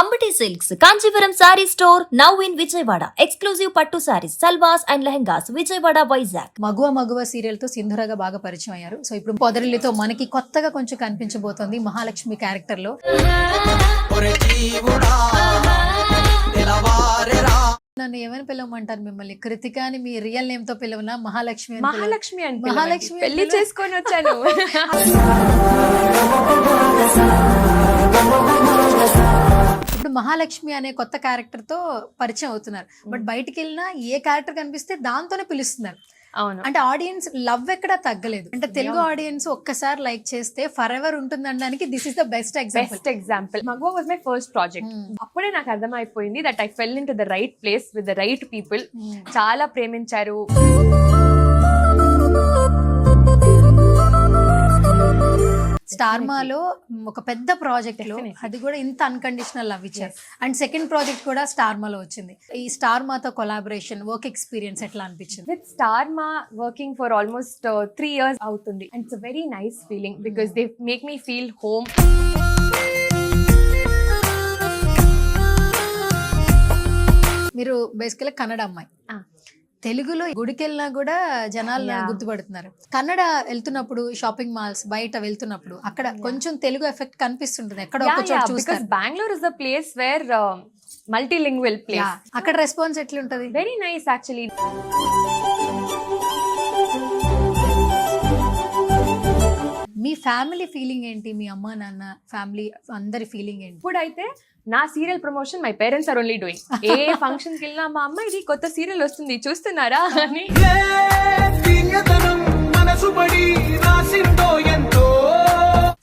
Ambati silks Kanchipuram sari store now in Vijayawada. Exclusive pattu saris, salwars and lehengas Vijayawada, Vizag. Maguva serial తో సింధురగా బాగా పరిచయం అయ్యారు. సో ఇప్పుడు పొదరిల్లితో మనకి కొత్తగా కొంచెం కనిపించబోతోంది మహాలక్ష్మి క్యారెక్టర్ లో. నన్ను ఏమని పిలవమంటారు మిమ్మల్ని? కృతిక అని మీ రియల్ నేమ్ తో పిలవనా? మహాలక్ష్మి అని మహాలక్ష్మి అని మహాలక్ష్మి పెళ్లి చేసుకొని వచ్చాను. ఇప్పుడు మహాలక్ష్మి అనే కొత్త క్యారెక్టర్ తో పరిచయం అవుతున్నారు. బట్ బయటికి వెళ్ళినా ఏ క్యారెక్టర్ కనిపిస్తే దాంతోనే పిలుస్తున్నారు. అవును, అంటే ఆడియన్స్ లవ్ ఎక్కడా తగ్గలేదు. అంటే తెలుగు ఆడియన్స్ ఒక్కసారి లైక్ చేస్తే ఫర్ ఎవర్ ఉంటుంది అనడానికి this is the best example. Maguva was my first project. అప్పుడే నాకు అర్థమైపోయింది that I fell into the right place with the right people. చాలా ప్రేమించారు. స్టార్ మాలో ఒక పెద్ద ప్రాజెక్ట్ లో అది కూడా ఇంత అన్కండిషనల్ లవ్ ఇచ్చారు. అండ్ సెకండ్ ప్రాజెక్ట్ కూడా స్టార్ మాలో వచ్చింది. ఈ స్టార్ మాతో కొలాబరేషన్, వర్క్ ఎక్స్పీరియన్స్ ఎట్లా అనిపించింది? విత్ స్టార్ మా వర్కింగ్ ఫర్ ఆల్మోస్ట్ 3 years అవుతుంది. And it's a very nice feeling because they make me feel home. మీరు బేసికల్లీ కన్నడ అమ్మాయి. తెలుగులో గుడికి వెళ్ళినా కూడా జనాలు గుర్తుపడుతున్నారు. కన్నడ వెళ్తున్నప్పుడు షాపింగ్ మాల్స్ బయట వెళ్తున్నప్పుడు అక్కడ కొంచెం తెలుగు ఎఫెక్ట్ కనిపిస్తుంటుంది. ఎక్కడ Bengaluru is the place where multilingual place. అక్కడ రెస్పాన్స్ ఎట్లుంటది? Very nice actually. మీ ఫ్యామిలీ ఫీలింగ్ ఏంటి? మీ అమ్మ నాన్న ఫ్యామిలీ అందరి ఫీలింగ్ ఏంటి? ఇప్పుడైతే నా serial promotion my parents are only doing. ఏ ఫంక్షన్ కి వెళ్ళినా మా అమ్మ ఇది కొత్త సీరియల్ వస్తుంది చూస్తున్నారా అని.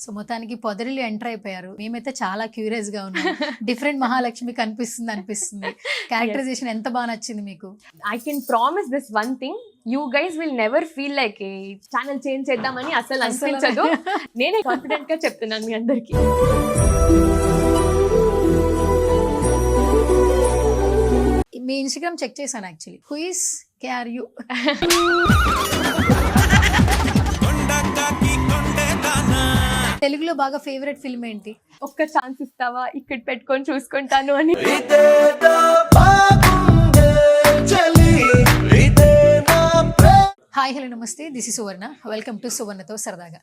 సో మొత్తానికి పొదరిల్లు ఎంటర్ అయిపోయారు. మేమైతే చాలా క్యూరియస్ గా ఉన్నాం. డిఫరెంట్ మహాలక్ష్మి అనిపిస్తుంది. క్యారెక్టరైజేషన్ ఎంత బాగా నచ్చింది మీకు? I can promise this one thing, you guys will never feel like channel change చేద్దామని అసలు అనిపించదు. నేనే కాన్ఫిడెంట్ గా చెప్తున్నాను మీ అందరికి. మీ ఇన్స్టాగ్రామ్ చెక్ చేశాను యాక్చువల్లీ. Who is KRU? తెలుగులో బాగా ఫేవరెట్ ఫిల్మ్ ఏంటి? ఒక్క ఛాన్స్ ఇస్తావా, ఇక్కడ పెట్టుకొని చూసుకుంటాను అని. Hi hello namaste, this is Suvarna. Welcome to సువర్ణతో సరదాగా.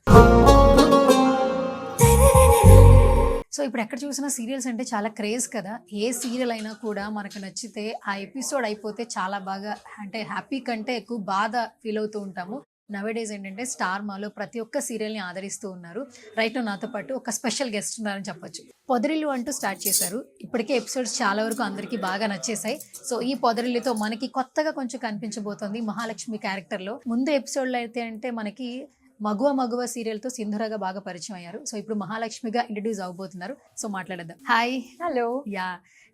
సో ఇప్పుడు ఎక్కడ చూసినా సీరియల్స్ అంటే చాలా క్రేజ్ కదా. ఏ సీరియల్ అయినా కూడా మనకు నచ్చితే ఆ ఎపిసోడ్ అయిపోతే చాలా బాగా అంటే హ్యాపీ కంటే ఎక్కువ బాధ ఫీల్ అవుతూ ఉంటాము. నవేడేస్ ఏంటంటే స్టార్ మాలో ప్రతి ఒక్క సీరియల్ని ఆదరిస్తూ ఉన్నారు. రైట్ నాతో పాటు ఒక స్పెషల్ గెస్ట్ ఉన్నారని చెప్పొచ్చు. పొదరిల్లు అంటూ స్టార్ట్ చేశారు. ఇప్పటికే ఎపిసోడ్స్ చాలా వరకు అందరికీ బాగా నచ్చేసాయి. సో ఈ పొదరిల్లుతో మనకి కొత్తగా కొంచెం కనిపించబోతోంది మహాలక్ష్మి క్యారెక్టర్లో. ముందు ఎపిసోడ్లో అయితే అంటే మనకి మగువ సీరియల్ తో సింధురగా బాగా పరిచయం అయ్యారు. సో ఇప్పుడు మహాలక్ష్మిగా ఇంట్రడ్యూస్ అవబోతున్నారు. సో మాట్లాడదాం. హాయ్. హలో. యా.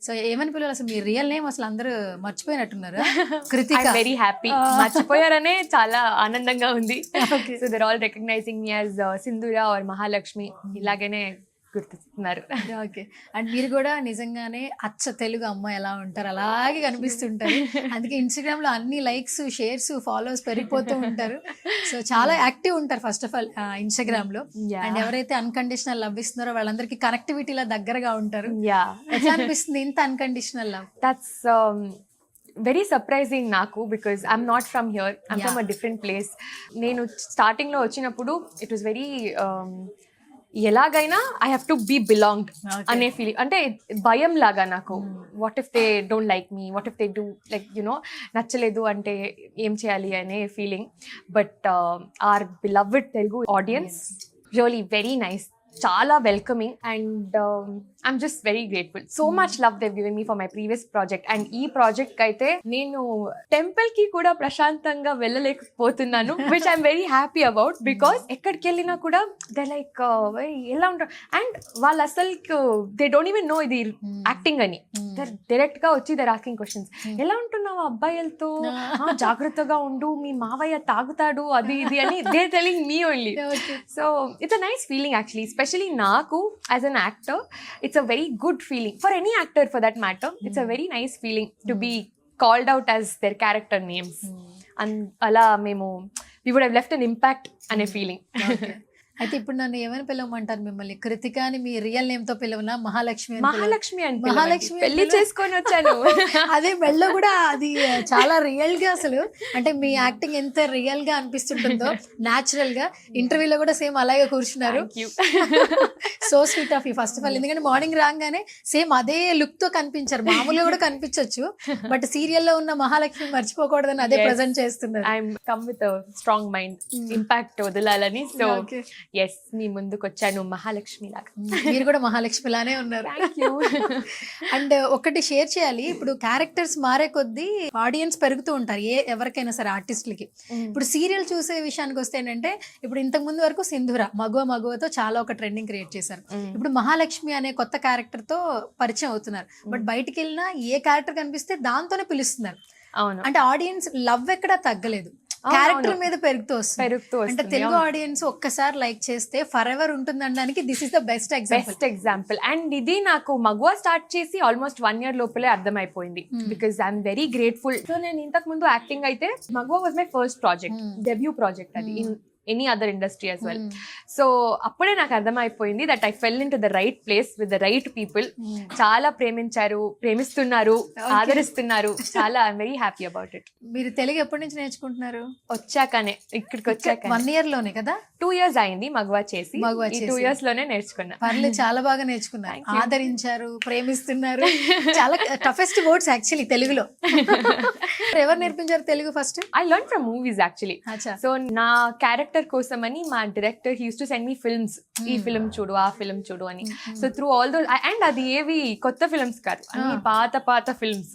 సో ఏమని పిల్లలు అసలు మీ రియల్ నేమ్ అసలు అందరూ మర్చిపోయినట్టున్నారు. కృతిక. Very happy. మర్చిపోయారనే చాలా ఆనందంగా ఉంది. So they are all recognising me as Sindhura or Mahalakshmi. ఇలాగనే గుర్తిస్తున్నారు. ఓకే. అండ్ మీరు కూడా నిజంగానే అచ్చ తెలుగు అమ్మాయి ఎలా ఉంటారు అలాగే కనిపిస్తుంటారు. అందుకే ఇన్స్టాగ్రామ్ లో అన్ని లైక్స్, షేర్స్, ఫాలోవర్స్ పెరిగిపోతూ ఉంటారు. సో చాలా యాక్టివ్ ఉంటారు ఫస్ట్ ఆఫ్ ఆల్ ఇన్స్టాగ్రామ్ లో. అండ్ ఎవరైతే అన్కండిషనల్ లవ్ ఇస్తున్నారో వాళ్ళందరికీ కనెక్టివిటీలా దగ్గరగా ఉంటారు. ఎట్లా అనిపిస్తుంది ఇంత unconditional love? That's very surprising నాకు, because I'm not from here, I'm from a different place. నేను స్టార్టింగ్ లో వచ్చినప్పుడు ఇట్ వాస్ వెరీ ఎలాగైనా I have to be belonged అనే ఫీలింగ్. అంటే భయం లాగా నాకు. What if they don't like me, what if they do like you know నచ్చలేదు అంటే ఏం చేయాలి అనే feeling. But our beloved Telugu audience really very nice, చాలా welcoming. And I'm just very grateful. So much love they given me for my previous project. And ఈ project అయితే నేను temple కి కూడా ప్రశాంతంగా వెళ్ళలేకపోతున్నాను, which I'm very happy about. Because ఎక్కడికి వెళ్ళినా కూడా దే లైక్ ఎలా ఉంటారు. అండ్ వాళ్ళు అసలు దే డోంట్ ఈవెన్ నో ఇది యాక్టింగ్ అని. డైరెక్ట్ గా వచ్చి దర్ ఆస్కింగ్ క్వశ్చన్స్. ఎలా ఉంటున్నావు అబ్బాయిలతో, జాగ్రత్తగా ఉండు, మీ మావయ్య తాగుతాడు, అది ఇది అని they telling me only. So it's a nice feeling actually, especially నాకు as an actor. It's a very good feeling for any actor for that matter. It's a very nice feeling to be called out as their character names. And ala memo we would have left an impact and a feeling. అయితే ఇప్పుడు నన్ను ఏమని పిలవమంటారు మిమ్మల్ని? కృతిక అని మీ real name తో పిలవనా, మహాలక్ష్మి అని పిలవనా? మహాలక్ష్మి అని మహాలక్ష్మి పెళ్లి చేసుకొని వచ్చాను. అదే మెళ్ళో కూడా అది చాలా రియల్ గా, అసలు అంటే మీ యాక్టింగ్ ఎంత రియల్ గా అనిపిస్తుంటుందో న్యాచురల్ గా. ఇంటర్వ్యూలో కూడా సేమ్ అలాగే కూర్చున్నారు. Thank you. So sweet of you first of all. ఎందుకంటే మార్నింగ్ రాగానే సేమ్ అదే లుక్ తో కనిపించారు. మామూలుగా కూడా కనిపించవచ్చు, బట్ సీరియల్లో ఉన్న మహాలక్ష్మి మర్చిపోకూడదని అదే ప్రెజెంట్ చేస్తున్నారు. I'm come with a strong mind, impact వదలాలని. So Okay. ఎస్ మీ ముందుకు వచ్చాను మహాలక్ష్మి లాగా. మీరు కూడా మహాలక్ష్మి లానే ఉన్నారు. Thank you. అండ్ ఒకటి షేర్ చేయాలి, ఇప్పుడు క్యారెక్టర్స్ మారే కొద్దీ ఆడియన్స్ పెరుగుతూ ఉంటారు ఎవరికైనా సరే ఆర్టిస్టులకి. ఇప్పుడు సీరియల్ చూసే విషయానికి వస్తే ఏంటంటే, ఇప్పుడు ఇంతకు ముందు వరకు సింధూర మగువతో చాలా ఒక ట్రెండింగ్ క్రియేట్ చేశారు. ఇప్పుడు మహాలక్ష్మి అనే కొత్త క్యారెక్టర్ తో పరిచయం అవుతున్నారు. బట్ బయటికి వెళ్ళినా ఏ క్యారెక్టర్ కనిపిస్తే దాంతోనే పిలుస్తున్నారు. అవును, అంటే ఆడియన్స్ లవ్ ఎక్కడా తగ్గలేదు, క్యారెక్టర్ మీద పెరుగుతూ వస్తుంది. అంటే తెలుగు ఆడియన్స్ ఒక్కసారి లైక్ చేస్తే ఫర్ ఎవర్ ఉంటుంది అనడానికి this is the best example. And ఇది నాకు మగువా స్టార్ట్ చేసి ఆల్మోస్ట్ 1 year లోపలే అర్థమైపోయింది. Because I'm very grateful. So నేను ఇంతకు ముందు యాక్టింగ్ అయితే Maguva was my first project, debut project అది in any other industry as well. So అప్పుడే నాకు అర్థమైపోయింది that I fell into the right place with the right people. చాలా ప్రేమిస్తున్నారు, ఆదరిస్తున్నారు. చాలా I'm very happy about it. మీరు తెలుగు ఎప్పటి నుంచి నేర్చుకుంటున్నారు? వచ్చాకనే, ఇక్కడికి వచ్చాక 1 year లోనే కదా? 2 years అయింది మగువా చేసి. 2 years లోనే నేర్చుకున్నా. పర్లేదు, చాలా బాగా నేర్చుకున్నారు. ఆదరించారు, ప్రేమిస్తున్నారు. చాలా టఫెస్ట్ వర్డ్స్ యాక్చువల్లీ తెలుగులో. ఎవరు నేర్పించారు Telugu first? I learn from movies actually. So నా క్యారెక్టర్ కోసమని మా director he use to send me films. ఈ ఫిల్మ్ చూడు, ఆ ఫిల్మ్ చూడు అని. So through all those, and అది ఏవి కొత్త ఫిల్మ్స్ కాదు, అన్ని పాత films.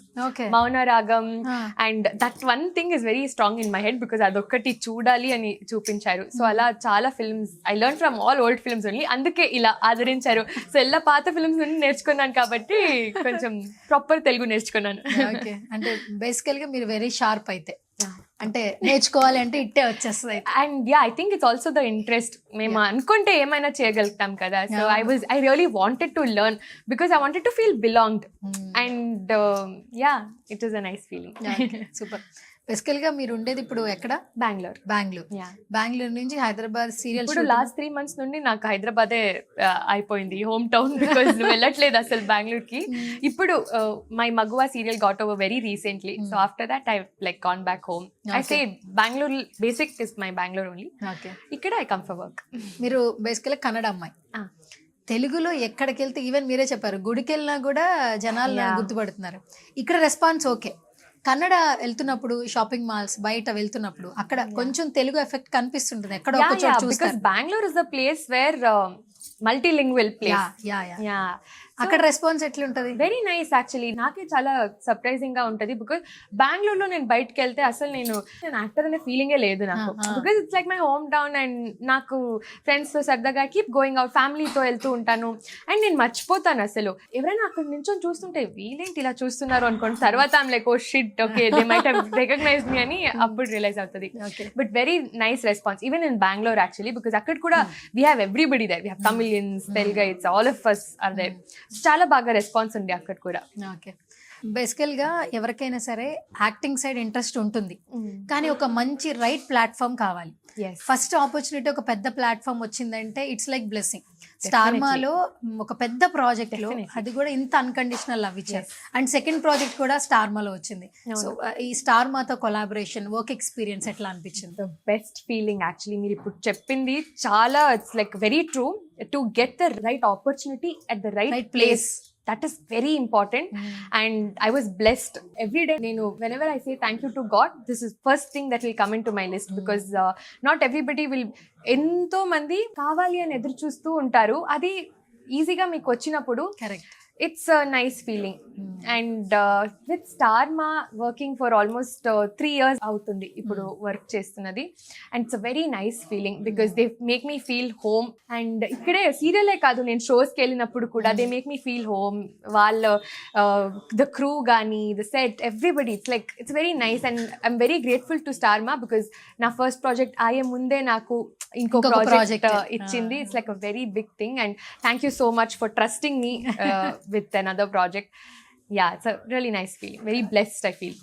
Mounaragam. And that one thing is very strong in my head because అదొక్కటి చూడాలి అని చూపించారు. సో అలా చాలా films I learn from all old films only. అందుకే ఇలా ఆదరించారు. సో ఎలా పాత ఫిల్మ్స్ నుండి నేర్చుకున్నాను కాబట్టి కొంచెం ప్రాపర్ తెలుగు నేర్చుకున్నాను. అంటే బేసికల్ గా మీరు వెరీ షార్ప్ అయితే, అంటే నేర్చుకోవాలి అంటే ఇట్టే వచ్చేస్తుంది. And I think it's also the interest. మేము అనుకుంటే ఏమైనా చేయగలుగుతాం కదా. So I really wanted to learn because I wanted to feel belonged. And it is a nice feeling. Super. బేసికల్ గా మీరు ఉండేది ఇప్పుడు ఎక్కడ? బెంగళూరు నుంచి హైదరాబాద్ సీరియల్. ఇప్పుడు లాస్ట్ 3 months నుండి నాకు హైదరాబాదే అయిపోయింది హోమ్ టౌన్. బికాస్ వెళ్ళట్లేదు అసలు బెంగళూరుకి. ఇప్పుడు మై మగువా serial got over very recently. So after that I like gone back home. I say Bengaluru basic is my Bengaluru only. ఇక్కడ ఐ కమ్ ఫర్ వర్క్. మీరు బేసికల్ కన్నడ అమ్మాయి. తెలుగులో ఎక్కడికి వెళ్తే, ఈవెన్ మీరే చెప్పారు, గుడికి వెళ్ళినా కూడా జనాలు గుర్తుపడుతున్నారు. ఇక్కడ రెస్పాన్స్ ఓకే. కన్నడ వెళ్తున్నప్పుడు, షాపింగ్ మాల్స్ బయట వెళ్తున్నప్పుడు అక్కడ కొంచెం తెలుగు ఎఫెక్ట్ కనిపిస్తుంటుంది ఎక్కడ ఒక చోట చూస్తారు. Bengaluru is the place where multilingual place. అక్కడ రెస్పాన్స్ ఎట్లుంటది? Very nice actually. నాకే చాలా సర్ప్రైజింగ్ గా ఉంటది బికాస్ బెంగళూరులో నేను బయటకు వెళ్తే అసలు నేను యాక్టర్ అనే ఫీలింగే లేదు నాకు. Because it's like my home town. And నాకు ఫ్రెండ్స్ తో సరదాగా కీప్ గోయింగ్ అవుట్, ఫ్యామిలీతో వెళ్తూ ఉంటాను. అండ్ నేను మర్చిపోతాను అసలు. ఎవరైనా అక్కడ నుంచి చూస్తుంటే వీళ్ళేంటి ఇలా చూస్తున్నారు అనుకోండి. తర్వాత I'm like oh shit, okay they might have recognised me అని అప్పుడు రియలైజ్ అవుతుంది. But very nice response even in Bengaluru actually because అక్కడ కూడా we have everybody there. We have Tamilians, Telugites, all of us are there. చాలా బాగా రెస్పాన్స్ ఉంది అక్కడ కూడా. ఓకే. బేసికల్ గా ఎవరికైనా సరే యాక్టింగ్ సైడ్ ఇంట్రెస్ట్ ఉంటుంది, కానీ ఒక మంచి రైట్ ప్లాట్ఫామ్ కావాలి. ఫస్ట్ ఆపర్చునిటీ ఒక పెద్ద ప్లాట్ఫామ్ వచ్చిందంటే ఇట్స్ లైక్ బ్లెస్సింగ్. స్టార్మాలో ఒక పెద్ద ప్రాజెక్ట్ లో అది కూడా ఇంత అన్కండిషనల్ లవ్ ఇచ్చారు. అండ్ సెకండ్ ప్రాజెక్ట్ కూడా స్టార్మాలో వచ్చింది. సో ఈ స్టార్మాతో కొలాబరేషన్, వర్క్ ఎక్స్పీరియన్స్ ఎట్లా అనిపించింది? The best feeling actually. మీరు ఇప్పుడు చెప్పింది చాలా, it's like very true. To get the right opportunity at the right place, that is very important. And I was blessed every day. Nenu whenever I say thank you to God, this is first thing that will come into my list because not everybody will, ఎంతో మంది కావాలి అని ఎదురు చూస్తూ ఉంటారు. అది ఈజీగా మీకు వచ్చినప్పుడు correct, it's a nice feeling. And with Starma working for almost 3 years అవుతుంది ఇప్పుడు వర్క్ చేస్తున్నది. And it's a very nice feeling because they make me feel home. And ఇక్కడే సీరియలే కాదు, నేను షోస్కి వెళ్ళినప్పుడు కూడా they make me feel home. వాళ్ళ the crew గానీ, the set, everybody, it's very nice. And I'm very grateful to Starma because నా first project అయ్యే ముందే నాకు ఇంకో ప్రాజెక్ట్ ఇచ్చింది. It's like a very big thing. And thank you so much for trusting me with another project. Yeah, it's a really nice feeling. Very blessed, I feel.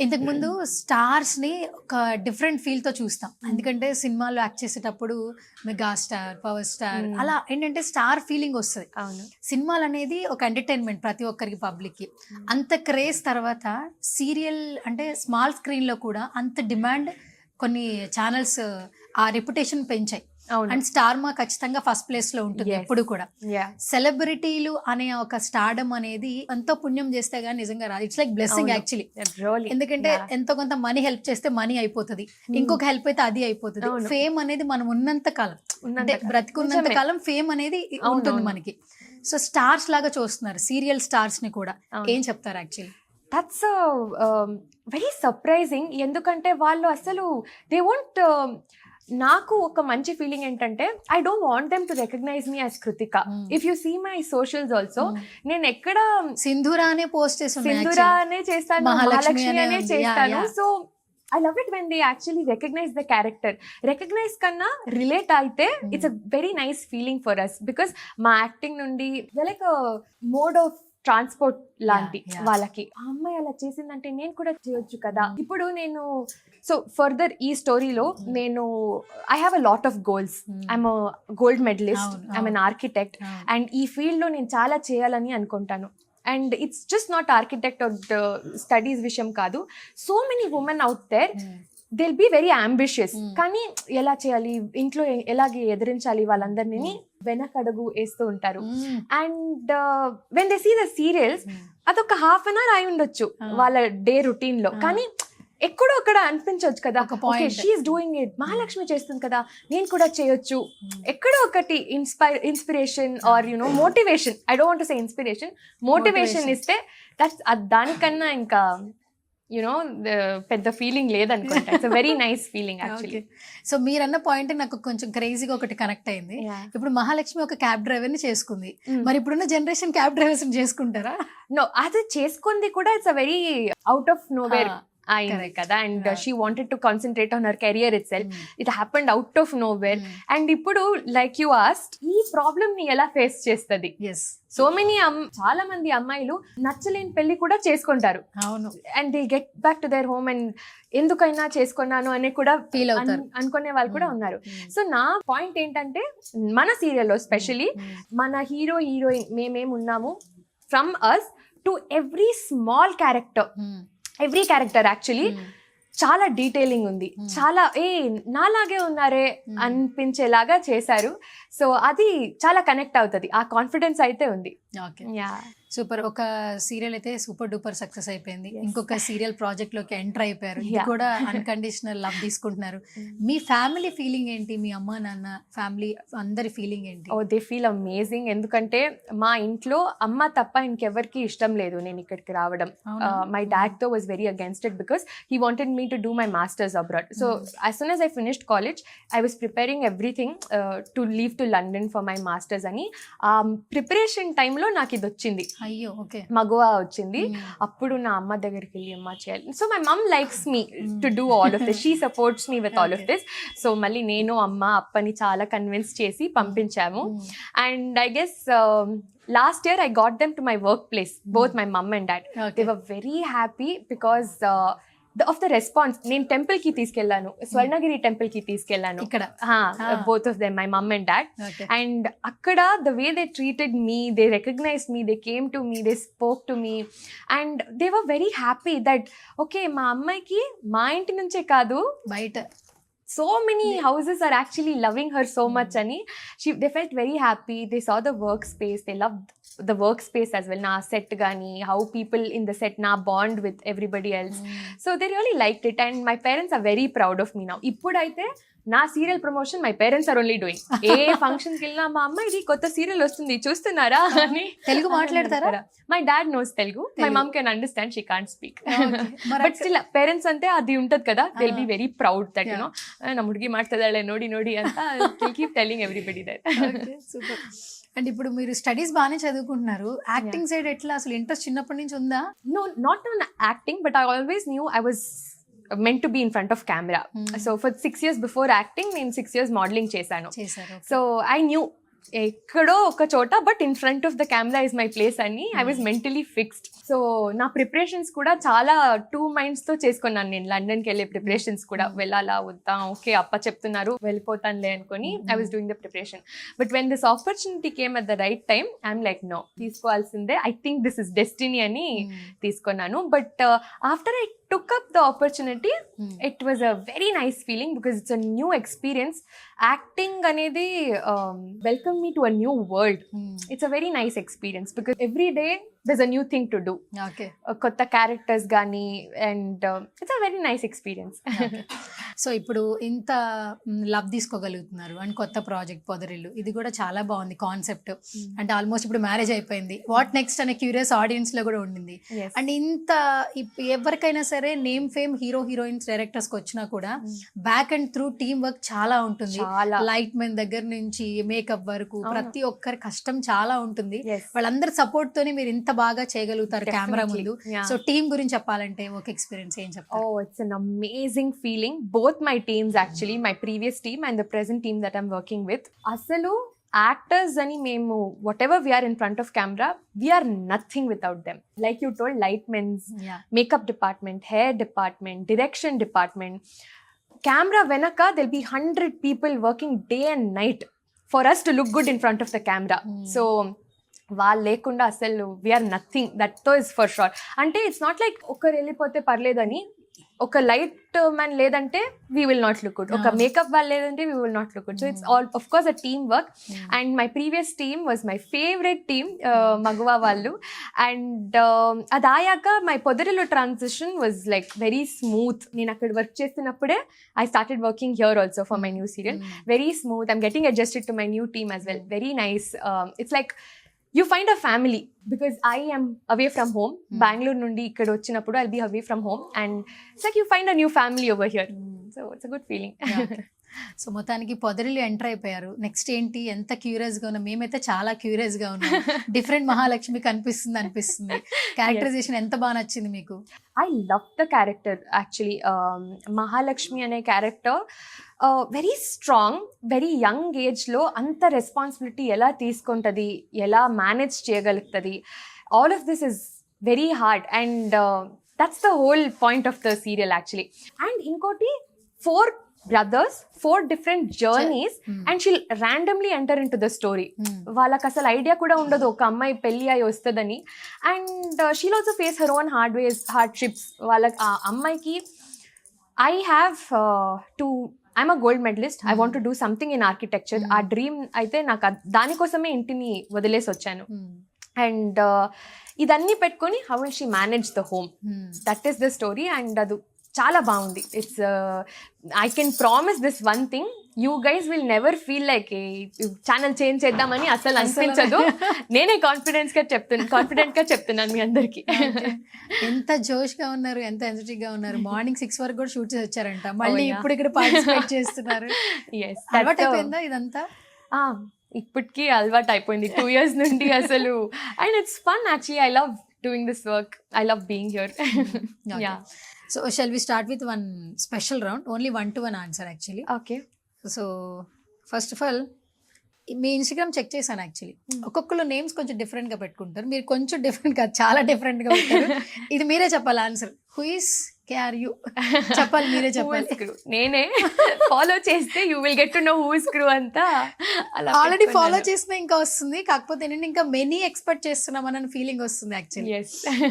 ఇంతకు ముందు stars ని ఒక different feel తో చూస్తాం, ఎందుకంటే సినిమాలో act చేసేటప్పుడు mega star, power star, అలా ఏంటంటే స్టార్ ఫీలింగ్ వస్తుంది. అవును. సినిమాలు అనేది ఒక ఎంటర్టైన్మెంట్ ప్రతి ఒక్కరికి, పబ్లిక్ కి. అంత క్రేజ్ తర్వాత సీరియల్ అంటే స్మాల్ స్క్రీన్ లో కూడా అంత డిమాండ్ కొన్ని ఛానల్స్ ఆ రెప్యుటేషన్ పెంచాయి. అవును. అండ్ స్టార్ మా ఖచ్చితంగా ఫస్ట్ ప్లేస్ లో ఉంటుంది ఎప్పుడు కూడా. సెలబ్రిటీలు అనే ఒక స్టార్డమ్ అనేది ఎంతో పుణ్యం చేస్తే గానీ నిజంగా రాదు. It's like blessing actually. ఎందుకంటే ఎంతో కొంత మనీ హెల్ప్ చేస్తే మనీ అయిపోతుంది, ఇంకొక హెల్ప్ అయితే అది అయిపోతుంది. ఫేమ్ అనేది మనం ఉన్నంత కాలం, అంటే బ్రతికున్నంత కాలం ఫేమ్ అనేది ఉంటుంది మనకి. సో స్టార్స్ లాగా చూస్తున్నారు సీరియల్ స్టార్స్ ని కూడా. ఏం చెప్తారు యాక్చువల్లీ? That's very surprising. ఎందుకంటే వాళ్ళు అసలు దే వోంట్. నాకు ఒక మంచి ఫీలింగ్ ఏంటంటే I don't want them to recognise me as Krithika. If you see my socials also, నేను ఎక్కడ సింధూరానే పోస్ట్ సింధూరానే చేస్తాను, మహాలక్ష్మి అనే చేస్తాను. So I love it when they actually recognize the character. Recognize kanna relate aite it's a very nice feeling for us, because మా acting నుండి like a mode of transport లాంటి వాళ్ళకి. ఆ అమ్మాయి అలా చేసిందంటే నేను కూడా చేయొచ్చు కదా. ఇప్పుడు నేను సో ఫర్దర్ ఈ స్టోరీలో నేను I have a lot of goals. I'm gold medallist, I'm an architect, and ఈ ఫీల్డ్ లో నేను చాలా చేయాలని అనుకుంటాను. And it's just not architect or studies విషయం కాదు. So many women out there, they'll be very ambitious, కానీ ఎలా చేయాలి, ఇంట్లో ఎలాగే ఎదిరించాలి వాళ్ళందరినీ వెనకడుగు వేస్తూ ఉంటారు. And when they see the serials, అదొక హాఫ్ అన్ అవర్ అయి ఉండొచ్చు వాళ్ళ డే రొటీన్ లో, కానీ ఎక్కడో అక్కడ అనిపించవచ్చు కదా, షీఈస్ డూయింగ్ ఇట్, మహాలక్ష్మి చేస్తుంది కదా, నేను కూడా చేయొచ్చు. ఎక్కడో ఒకటి inspiration or you know motivation, I don't want to say inspiration, motivation ఇస్తే దట్స్ దానికన్నా ఇంకా యునో పెద్ద ఫీలింగ్ లేదనుకుంటా. It's very nice feeling actually. So మీరన్న పాయింట్ నాకు కొంచెం క్రేజీగా ఒకటి కనెక్ట్ అయింది. ఇప్పుడు మహాలక్ష్మి ఒక క్యాబ్ డ్రైవర్ ని చేసుకుంది, మరి ఇప్పుడున్న జనరేషన్ క్యాబ్ డ్రైవర్స్ చేసుకుంటారా? నో, అది చేసుకుంది కూడా it's a very out of nowhere అయింది కదా. And she wanted to concentrate on her career it self. It happened out of nowhere. And ఇప్పుడు లైక్ యూ ఆస్క్డ్, ఈ ప్రాబ్లమ్ ని ఎలా ఫేస్ చేస్తుంది? సో మెనీ చాలా మంది అమ్మాయిలు నచ్చలేని పెళ్లి కూడా చేసుకుంటారు. అవును. And they get back to their home and ఎందుకైనా చేసుకున్నాను అని కూడా ఫీల్ అవుతారు, అనుకునే వాళ్ళు కూడా ఉన్నారు. సో నా పాయింట్ ఏంటంటే, మన సీరియల్లో స్పెషలీ మన హీరో హీరోయిన్ మేమేం ఉన్నాము, from us to every small character, every character actually చాలా డీటెయిలింగ్ ఉంది, చాలా నాలాగే ఉన్నారే అనిపించేలాగా చేశారు. సో అది చాలా కనెక్ట్ అవుతుంది, ఆ కాన్ఫిడెన్స్ అయితే ఉంది. సూపర్. ఒక సీరియల్ అయితే సూపర్ డూపర్ సక్సెస్ అయిపోయింది, ఇంకొక సీరియల్ ప్రాజెక్ట్ లోకి ఎంటర్ అయిపోయారు, ఇది కూడా అన్కండిషనల్ లవ్ తీసుకుంటున్నారు. మీ ఫ్యామిలీ ఫీలింగ్ ఏంటి? మీ అమ్మ నాన్న ఫ్యామిలీ అందరి ఫీలింగ్ ఏంటి? Oh they feel amazing. ఎందుకంటే మా ఇంట్లో అమ్మ తప్ప ఇంకెవరికి ఇష్టం లేదు నేను ఇక్కడికి రావడం. మై డాడ్ తో was very against it because he wanted me to do my masters abroad. So as soon as I finished college, I was preparing everything to leave to London for my masters అని. Preparation టైంలో నాకు ఇది వచ్చింది, అయ్యో okay, మగవా వచ్చింది. అప్పుడు నా అమ్మ దగ్గరికి వెళ్ళి అమ్మ చేయాలి. So my mum likes me to do all of this, she supports me with all of this. So మళ్ళీ నేను అమ్మ అప్పని చాలా కన్విన్స్ చేసి పంపించాము. And I guess last year I got them to my workplace, both my mom and dad. They were very happy because of the response. నేను temple కి తీసుకెళ్ళాను, స్వర్ణగిరి టెంపుల్ కి తీసుకెళ్ళాను ఇక్కడ, both of them, my mom and dad. And అక్కడ the way they treated me, they recognized me, they came to me, they spoke to me, and they were very happy that okay, మా అమ్మాయికి మా ఇంటి నుంచే కాదు బయట so many houses are actually loving her so much ani. They felt very happy, they saw the workspace, they loved the workspace as well, na set gani, how people in the set na bond with everybody else. So they really liked it, and my parents are very proud of me now. Ippudaithe నా serial promotion my parents are only doing. ఏ ఫంక్షన్కి వెళ్ళినా మా అమ్మ ఇది కొత్త serial వస్తుంది చూస్తున్నారా అని. తెలుగు మాట్లాడతారా? My dad knows Telugu, my mum can understand, she can't speak, but still parents అంటే అది ఉంటది కదా, they will be very proud that you know ನಮ್ಮ ಹುಡುಗಿ ಮಾಡ್ತದಾಳೆ ನೋಡಿ ನೋಡಿ ಅಂತ keep telling everybody that. Super. And ఇప్పుడు మీరు స్టడీస్ బాగానే చదువుకుంటున్నారు, యాక్టింగ్ సైడ్ ఎట్లా, అసలు ఇంట్రెస్ట్ చిన్నప్పటి నుంచి ఉందా? No, not on acting, but I always knew I was meant to be in front of camera. So for 6 years before acting, నేను 6 years modeling చేశాను. So I knew ఎక్కడో ఒక చోట but in front of the camera is my place అని I was mentally fixed. So నా preparations కూడా చాలా 2 minds తో చేసుకున్నాను నేను. లండన్కి వెళ్ళే ప్రిపరేషన్స్ కూడా వెళ్ళాలా వద్దా, ఓకే అప్ప చెప్తున్నారు వెళ్ళిపోతానులే అనుకుని I was doing the preparation. But when this opportunity came at the right time I'm like no, తీసుకోవాల్సిందే, I think this is destiny అని తీసుకున్నాను. But after I took up the opportunity, it was a very nice feeling because it's a new experience. Acting anedi welcome me to a new world. It's a very nice experience because every day there's a new thing to do. Okay. Kotta characters gani and it's a very nice experience. So ఇప్పుడు ఇంత love తీసుకోగలుగుతున్నారు and కొత్త project పొదరిల్లు, ఇది కూడా చాలా బాగుంది concept. అంటే almost ఇప్పుడు marriage అయిపోయింది, వాట్ నెక్స్ట్ అనే క్యూరియస్ ఆడియన్స్ లో కూడా ఉండింది. అండ్ ఇంత ఎవరికైనా సరే name fame hero heroines directors కి వచ్చినా కూడా back and through team work చాలా ఉంటుంది. లైట్ మెన్ దగ్గర నుంచి మేకప్ వరకు ప్రతి ఒక్కరి కష్టం చాలా ఉంటుంది. వాళ్ళందరి సపోర్ట్ తోనే మీరు ఇంత బాగా చేయగలుగుతారు కెమెరా ముందు. సో టీమ్ గురించి చెప్పాలంటే ఒక ఎక్స్పీరియన్స్ ఏం చెప్తారు? Oh, it's an amazing feeling. Both my teams actually, my previous team and the present team that I'm working with. Asalu actors ani memu whatever we are in front of camera, we are nothing without them. Like you told, light men's, makeup department, hair department, direction department, camera venaka there'll be 100 people working day and night for us to look good in front of the camera. So వాళ్ళు లేకుండా అసలు we are nothing, that తో is for sure. అంటే it's not like ఒకరు వెళ్ళిపోతే పర్లేదని, ఒక light man లేదంటే we will not look good, ఒక మేకప్ వాళ్ళు లేదంటే we will not look good. So it's all of course a team work. And my previous team was my favourite team, Maguva వాళ్ళు. And అది ఆయాక మై పొదరిలో transition was like very smooth. నేను అక్కడ work చేస్తున్నప్పుడే I started working here also for my new serial. Very smooth, I'm getting adjusted to my new team as well. Very nice. It's like you find a family because I am away from home. Bangalore nundi ikkada vachinappudu I'll be away from home and it's like you find a new family over here. So it's a good feeling. So మొత్తానికి పొదరిల్లు enter అయిపోయారు. Next ఏంటి, ఎంత curious గా ఉన్నాం మేమైతే, చాలా curious గా ఉన్నాం. డిఫరెంట్ మహాలక్ష్మి అనిపిస్తుంది. క్యారెక్టరైజేషన్ ఎంత బాగా నచ్చింది మీకు? I love the character actually. Mahalakshmi ane character very strong, very young ఏజ్లో అంత రెస్పాన్సిబిలిటీ ఎలా తీసుకుంటుంది, ఎలా మేనేజ్ చేయగలుగుతుంది, all of this is very hard and that's the whole point of the serial actually. And ఇంకోటి 4 brothers, 4 different journeys and she'll randomly enter into the story. వాళ్ళకి అసలు idea కూడా ఉండదు ఒక అమ్మాయి పెళ్ళి అయి వస్తుందని. And she'll also face her own hardships. వాళ్ళకి ఆ అమ్మాయికి I'm a gold medalist. I want to do something in architecture. ఆ డ్రీమ్ అయితే నాకు దానికోసమే ఇంటిని వదిలేసి వచ్చాను. అండ్ ఇదన్నీ పెట్టుకొని how will she manage the home? That is the story and అది చాలా బాగుంది. It's I can promise this one thing, you guys will never feel like channel change చేద్దామని అసలు అనిపించదు. నేనే కాన్ఫిడెంట్ గా చెప్తున్నాను మీ అందరికి. ఎంత జోష్ గా ఉన్నారు, ఎంత ఎనర్జెటిక్ గా ఉన్నారు. మార్నింగ్ 6 వరకు కూడా షూట్ చేసి వచ్చారంట, మళ్ళీ ఇప్పుడు ఇక్కడ పార్టిసిపేట్ చేస్తున్నారు. అలవాటు అయిపోయిందా ఇదంతా? ఇప్పటికీ అలవాటు అయిపోయింది 2 years నుండి అసలు. And it's fun actually. I love doing this work. I love being here. Yeah. So shall we start with one special round? Only 1-to-1 answer actually. Okay. So first of all, మీ Instagram check చేశాను actually. ఒక్కొక్కరు names కొంచెం different గా పెట్టుకుంటారు, మీరు కొంచెం different గా, చాలా డిఫరెంట్ గా పెట్టారు. ఇది మీరే చెప్పాలి ఆన్సర్. హూ ఇస్ కేఆర్యు చెప్పాలి, మీరే చెప్పాలి. నేనే ఫాలో చేస్తే you will get to know who is crew అంతా. ఆల్రెడీ ఫాలో చేసిన ఇంకా వస్తుంది, కాకపోతే ఏంటంటే ఇంకా మెనీ ఎక్స్పెక్ట్ చేస్తున్నాం అన్న ఫీలింగ్ వస్తుంది యాక్చువల్లీ.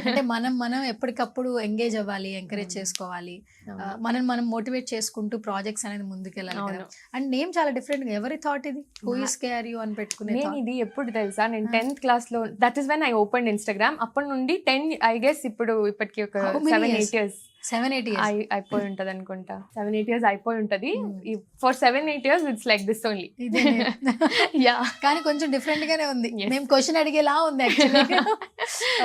అంటే మనం ఎప్పటికప్పుడు ఎంగేజ్ అవ్వాలి, ఎంకరేజ్ చేసుకోవాలి, మనం మోటివేట్ చేసుకుంటూ ప్రాజెక్ట్స్ అనేది ముందుకెళ్ళాలి కదా. అండ్ నేమ్ చాలా డిఫరెంట్ గా, ఎవరి థాట్ ఇది హూ ఇస్ కేఆర్యు అని పెట్టుకునే? నేను ఇది ఎప్పుడు తెలుసా, నేను 10th class లో, that is when I open Instagram. అప్పటి నుండి 10 ఐ గెస్ ఇప్పటికి ఒక 7-8 years 7-8 years అయిపోయి ఉంటది అనుకుంటా. 7-8 years అయిపోయి ఉంటది. For 7-8 years it's like this only. Yeah, కానీ కొంచెం డిఫరెంట్ గానే ఉంది. మేము క్వశ్చన్ అడిగేలా ఉంది యాక్చువల్లీ.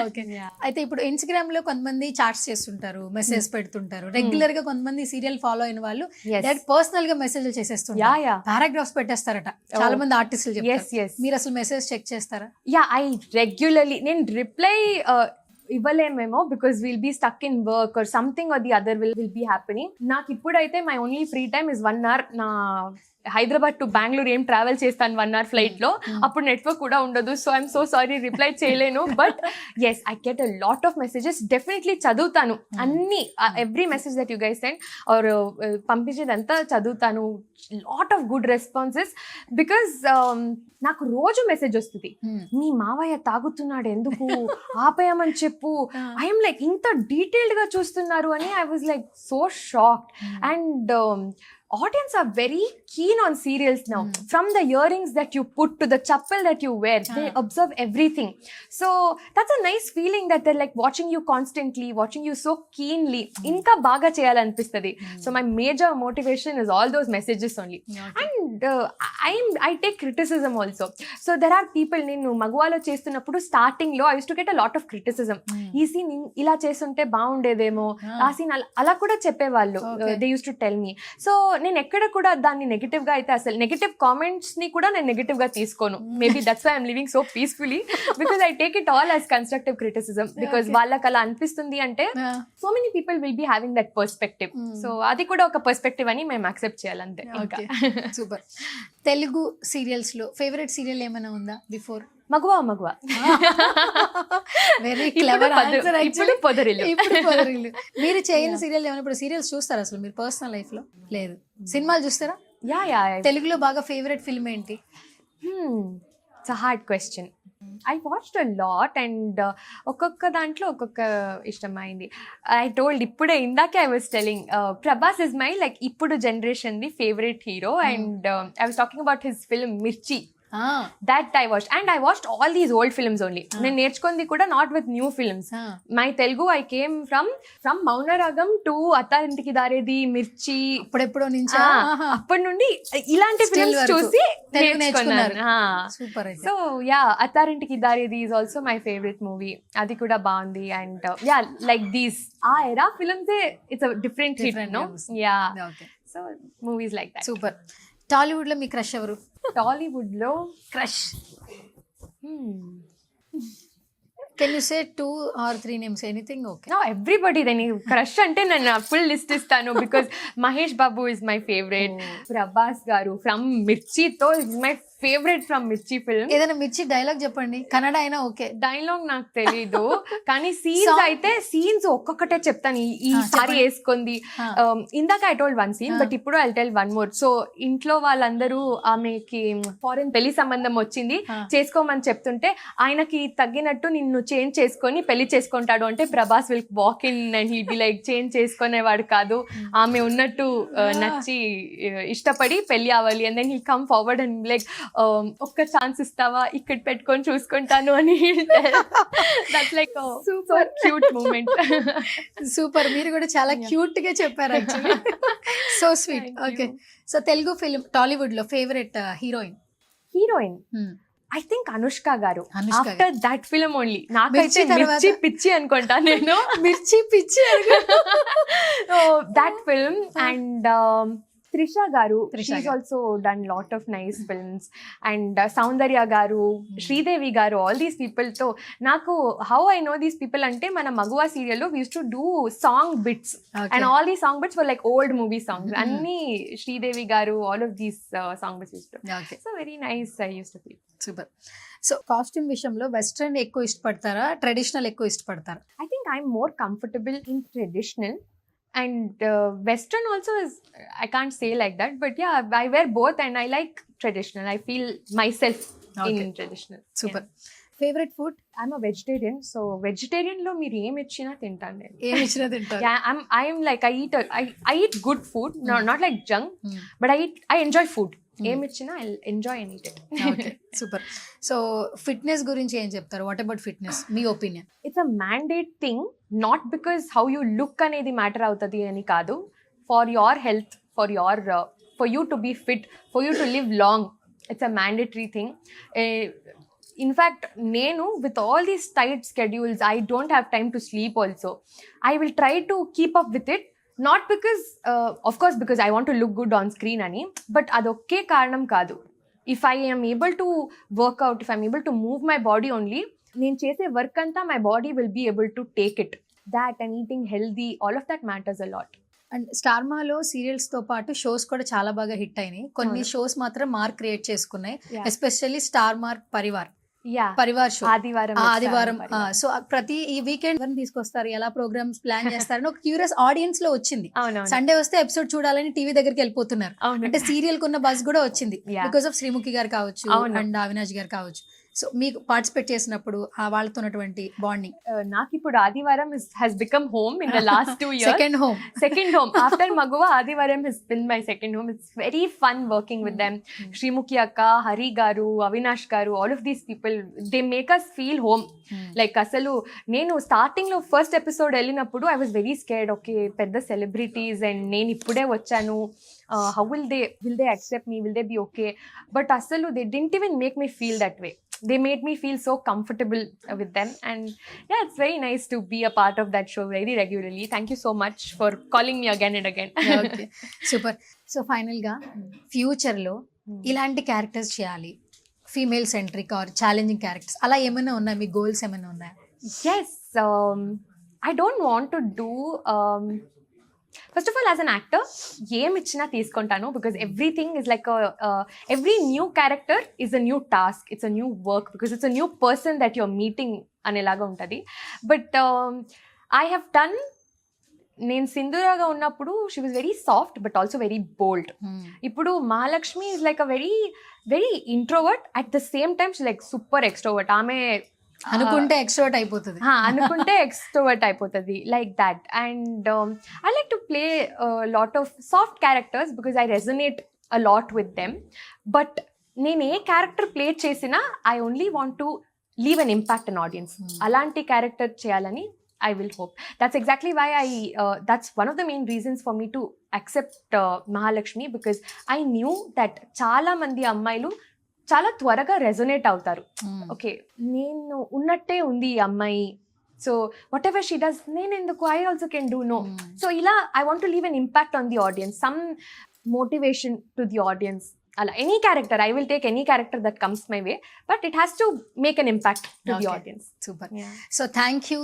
ఓకే. అయితే ఇప్పుడు ఇన్స్టాగ్రామ్ లో కొంతమంది చాట్స్ చేస్తుంటారు, మెసేజ్ పెడుతుంటారు రెగ్యులర్ గా. కొంతమంది సీరియల్ ఫాలో అయిన వాళ్ళు డైరెక్ట్ పర్సనల్ గా మెసేజ్ చేసేస్తుంటారు, పారాగ్రాఫ్స్ పెట్టేస్తారట. చాలా మంది ఆర్టిస్టులు చెప్తారు. మీరు అసలు మెసేజ్ చెక్ చేస్తారా? Yeah, I regularly. నేను రిప్లై ఇవ్వలేమేమో because will be stuck in work or something or the other will be happening. నాకు ఇప్పుడైతే my only free time is 1 hour నా హైదరాబాద్ టు బెంగళూరు ఏం ట్రావెల్ చేస్తాను 1 hour ఫ్లైట్ లో, అప్పుడు నెట్వర్క్ కూడా ఉండదు. So I'm so sorry reply చేయలేను. But yes, I get a lot of messages. Definitely చదువుతాను అన్ని, every message that you guys send or పంపించేదంతా చదువుతాను. Lot of good responses. Because నాకు రోజు మెసేజ్ వస్తుంది, మీ మావయ్య తాగుతున్నాడు ఎందుకు ఆపేయమని చెప్పు. ఐఎమ్ లైక్, ఇంత డీటెయిల్డ్ గా చూస్తున్నారు అని. I was like so shocked. And audience are very keen on serials now. From the earrings that you put to the chappal that you wear, they observe everything. So that's a nice feeling that they're like watching you constantly, watching you so keenly. Inka baga cheyalanipisthadi. So my major motivation is all those messages only. And I take criticism also. So there are people, nenu magwalo chestunnappudu starting lo I used to get a lot of criticism. Ee scene ila chestunte baundedemo, aa scene ala kuda cheppevallu. They used to tell me. So నేను ఎక్కడ కూడా దాన్ని negative గా అయితే, అసలు negative comments ని కూడా నేను నెగటివ్ గా తీసుకోను. Maybe that's why I'm living so peacefully, because I take it all as constructive criticism. Because వాళ్ళకి అలా అనిపిస్తుంది అంటే so many people will be having that perspective. సో అది కూడా ఒక పర్స్పెక్టివ్ అని మేము యాక్సెప్ట్ చేయాలంతే. సూపర్. తెలుగు సీరియల్స్ లో ఫేవరెట్ సీరియల్ ఏమైనా ఉందా before? Maguva Maguva. Very clever answer. ఇప్పుడు పొదరిల్లు. మీరు చేయని సీరియల్ ఏమైనా, ఇప్పుడు సీరియల్స్ చూస్తారా అసలు మీరు పర్సనల్ లైఫ్ లో? లేదు. సినిమాలు చూస్తారా? యా. తెలుగులో బాగా ఫేవరెట్ ఫిల్మ్ ఏంటి? It's a hard question. I watched a lot and ఒక్కొక్క దాంట్లో ఒక్కొక్క ఇష్టమైంది. I told ఇప్పుడే ఇందాకే I was telling Prabhas is my like ఇప్పుడు generation the favourite hero. And I was talking about his film Mirchi. That I watched, and I watched all these old films only. నేను నేర్చుకుంది కూడా not with new films. My Telugu I came from Maunaragam to Attarintiki Daredi, మిర్చి, అప్పుడెప్పుడో నుంచి అప్పటి నుండి ఇలాంటి films చూసి నేర్చుకున్నారు. Super. So yeah, Attarintiki Daredi is also my favorite movie. అది కూడా బాగుంది. And yeah, like these ఆ era films, it's a different hit, no? Yeah. Okay. So movies like that. Super. Tollywood లో మీ క్రష్ ఎవరు? టాలీవుడ్ లో crush. Can you say 2 or 3 names? Anything. Okay. No everybody. Then crush అంటే నేను full list ఇస్తాను. Because Mahesh Babu is my favourite. Prabhas garu from మిర్చితో is my favourite from Mirchi film. ఏదైనా Mirchi dialogue చెప్పండి, కన్నడ అయినా ఓకే. డైలాగ్ నాకు తెలీదు, కానీ సీన్స్ అయితే సీన్స్ ఒక్కొక్కటే చెప్తాను. ఈ సారీ వేసుకుంది. ఇందాక ఐ టోల్డ్ 1 scene, బట్ ఇప్పుడు ఐ టెల్ 1 more. సో ఇంట్లో వాళ్ళందరూ ఆమెకి ఫారెన్ పెళ్లి సంబంధం వచ్చింది, చేసుకోమని చెప్తుంటే ఆయనకి తగ్గినట్టు నిన్ను చేంజ్ చేసుకొని పెళ్లి చేసుకుంటాడు అంటే Prabhas will walk in and he'll be like, change చేసుకునేవాడు కాదు, ఆమె ఉన్నట్టు నచ్చి ఇష్టపడి పెళ్లి అవ్వాలి. And then he come forward and like, ఒక్క ఛాన్స్ ఇస్తావా, ఇక్కడ పెట్టుకొని చూసుకుంటాను అని. That's like super cute moment. Super. మీరు కూడా చాలా క్యూట్ గా చెప్పారు actually. So sweet. Okay. So Telugu film Tollywood లో favourite heroine? I think Anushka garu. After that film only. నాకైతే మిర్చి పిచ్చి అనుకుంటా నేను. మిర్చి పిచ్చి that film. And Trisha garu, she's also done lot of nice films. And Soundarya garu, Sridevi garu, all these people. So naku how I know these people ante mana Magua serial lo we used to do song bits. Okay. And all these song bits were like old movie songs. Anni Sridevi garu, all of these song bits used to. Okay. So very nice I used to feel. Super. So costume విషయంలో western ఎక్కువ ఇష్టపడతారా, traditional ఎక్కువ ఇష్టపడతారా? I think I'm more comfortable in traditional. And Western also is, I can't say like that, but yeah, I wear both and I like traditional. I feel myself in traditional. Super. Yeah. Favorite food? I'm a vegetarian, so vegetarian lo meer em ichina tintanu nenu. Em ichina tintaru? Yeah, I'm like I eat good food, not like junk, but I enjoy food. ఏం ఇచ్చినా I enjoy and eat it. Okay. Super. So fitness గురించి ఏం చెప్తారు? What about fitness, మీ opinion? It's a mandate thing, not because how you look అనేది matter అవుతుంది అని కాదు. For your health, for you to be fit, for you to live long, it's a mandatory thing. In fact నేను with all these tight schedules I don't have time to sleep also. I will try to keep up with it. Not because, of course, because I want to look good on screen ani, but adokke karanam kaadu. If I am able to work out, if I'm able to move my body only, nenu chese work anta my body will be able to take it. That and eating healthy, all of that matters a lot. And స్టార్మాలో serials తో పాటు shows కూడా చాలా బాగా hit అయినాయి. కొన్ని అవును. Shows మాత్రం మార్క్ క్రియేట్ చేసుకున్నాయి. Yeah. Especially star mark yeah Parivar show ఆదివారం ఆదివారం. సో ప్రతి ఈ వీకెండ్ ఎవరిని తీసుకొస్తారు, ఎలా ప్రోగ్రామ్స్ ప్లాన్ చేస్తారని ఒక క్యూరియస్ ఆడియన్స్ లో వచ్చింది. అవునవును సండే వస్తే ఎపిసోడ్ చూడాలని టీవీ దగ్గరికి వెళ్ళిపోతున్నారు. అవును అంటే సీరియల్ కున్న బజ్ కూడా వచ్చింది Yeah. బికాస్ ఆఫ్ శ్రీముఖి గారు కావచ్చు అవును. అండ్ అవినాష్ గారు కావచ్చు. సో మీకు పార్టిసిపేట్ చేసినప్పుడు ఆ వాళ్ళతో ఉన్నటువంటి బాండింగ్ నాకు ఇప్పుడు ఆదివారం has become home in the last 2 years. Second home. Second home after Maguva, Adivaram has been my second home. It's very fun working with them. Srimukhi akka, Hari garu, Avinash garu, all of these people, they make us feel home. Like asalu nenu starting lo first episode ellinappudu I was very scared. Okay, pedda celebrities and nenu ippude vachanu, how will they accept me, will they be okay? But asalu they didn't even make me feel that way. They made me feel so comfortable with them, and yeah, it's very nice to be a part of that show very regularly. Thank you so much for calling me again and again. Okay, super. So final గా future లో ఇలాంటి characters చేయాలి, female centric or challenging characters అలా ఏమైనా ఉన్నాయా? మీ goals ఏమైనా ఉన్నాయా? Yes, I don't want to do first of all, as an actor, ఏం ఇచ్చినా తీసుకుంటాను, because everything is like every new character is a new task, it's a new work, because it's a new person that you're meeting అనేలాగా ఉంటుంది. But I have done, నేను సింధూరాగా ఉన్నప్పుడు she was very soft but also very bold. ఇప్పుడు Mahalakshmi is like a very very introvert, at the same time she like super extrovert. ఆమె అనుకుంటే extrovert అయిపోతుంది. అనుకుంటే ఎక్స్ట్రోవర్ట్ అయిపోతుంది, like that. And I like to play lot of soft characters because I resonate a lot with them. But నేను ఏ character play చేసినా I only want to leave an impact on audience. అలాంటి character చేయాలని I will hope. That's exactly why that's one of the main reasons for me to accept Mahalakshmi, because I knew that చాలా మంది అమ్మాయిలు చాలా త్వరగా resonate అవుతారు. Okay, నేను ఉన్నట్టే ఉంది ఈ అమ్మాయి, so whatever she does నేను ఎందుకు, I also can do. No, so ఇలా I want to leave an impact on the audience, some motivation to the audience. అలా any character, I will take any character that comes my way, but it has to make an impact to the audience. Super. So thank you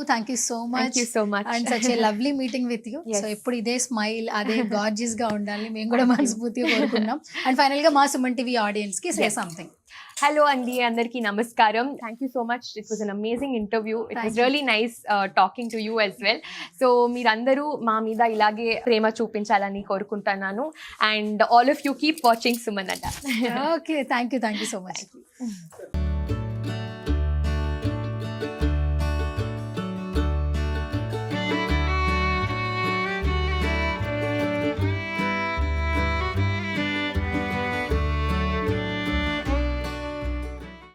so much. Thank you so much. And such a lovely meeting with you. Yes. So ఎప్పుడు ఇదే smile, అదే gorgeous గా ఉండాలి మేము కూడా మనస్ఫూర్తిగా కోరుకున్నాం. And final గా మా సుమన్ టీవీ ఆడియన్స్ కి సే సంథింగ్. హలో అండి, అందరికీ నమస్కారం. Thank you so much. It was an amazing interview. It was really nice talking to you as well. So మీరందరూ మా మీద ఇలాగే ప్రేమ చూపించాలని కోరుకుంటున్నాను. And all of you keep watching Suman Adda. Okay, thank you so much.